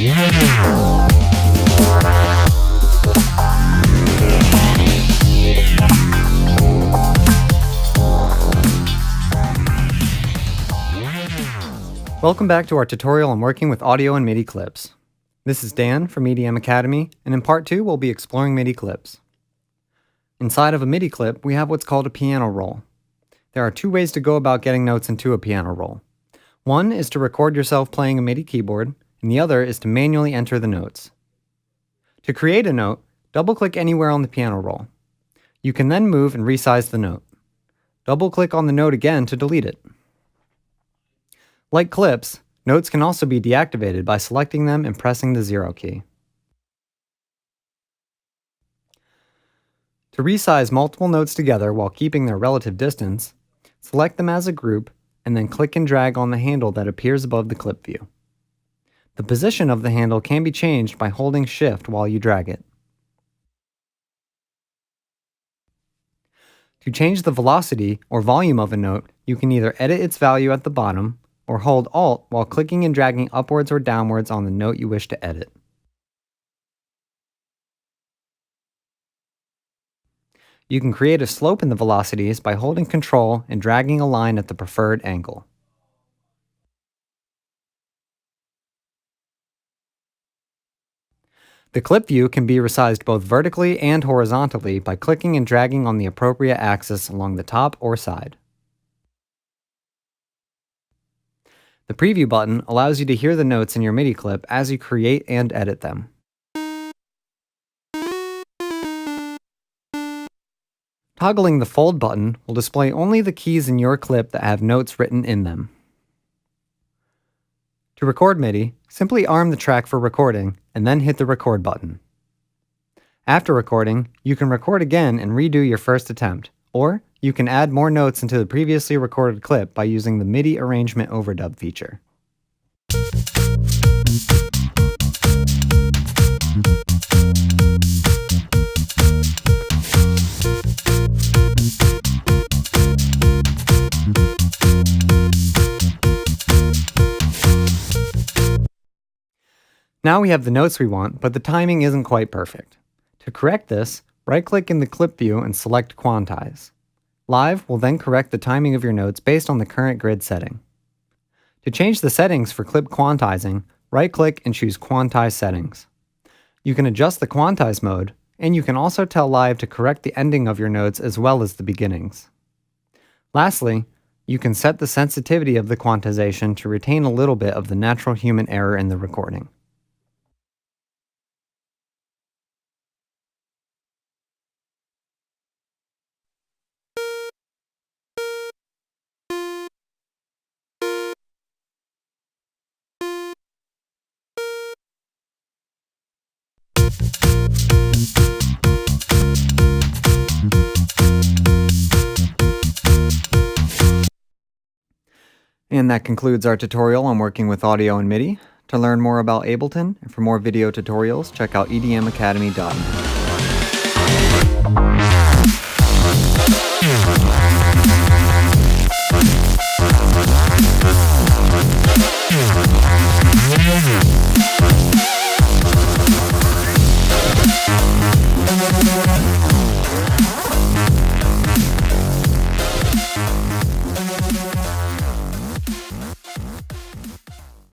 Welcome back to our tutorial on working with audio and MIDI clips. This is Dan from Midi Academy, and in part 2 we'll be exploring MIDI clips. Inside of a MIDI clip, we have what's called a piano roll. There are two ways to go about getting notes into a piano roll. One is to record yourself playing a MIDI keyboard, and the other is to manually enter the notes. To create a note, double-click anywhere on the piano roll. You can then move and resize the note. Double-click on the note again to delete it. Like clips, notes can also be deactivated by selecting them and pressing the 0 key. To resize multiple notes together while keeping their relative distance, select them as a group and then click and drag on the handle that appears above the clip view. The position of the handle can be changed by holding Shift while you drag it. To change the velocity or volume of a note, you can either edit its value at the bottom or hold Alt while clicking and dragging upwards or downwards on the note you wish to edit. You can create a slope in the velocities by holding Control and dragging a line at the preferred angle. The clip view can be resized both vertically and horizontally by clicking and dragging on the appropriate axis along the top or side. The preview button allows you to hear the notes in your MIDI clip as you create and edit them. Toggling the fold button will display only the keys in your clip that have notes written in them. To record MIDI, simply arm the track for recording and then hit the record button. After recording, you can record again and redo your first attempt, or you can add more notes into the previously recorded clip by using the MIDI arrangement overdub feature. Now we have the notes we want, but the timing isn't quite perfect. To correct this, right-click in the clip view and select Quantize. Live will then correct the timing of your notes based on the current grid setting. To change the settings for clip quantizing, right-click and choose Quantize Settings. You can adjust the quantize mode, and you can also tell Live to correct the ending of your notes as well as the beginnings. Lastly, you can set the sensitivity of the quantization to retain a little bit of the natural human error in the recording. And that concludes our tutorial on working with audio and MIDI. To learn more about Ableton and for more video tutorials, check out edmacademy.net.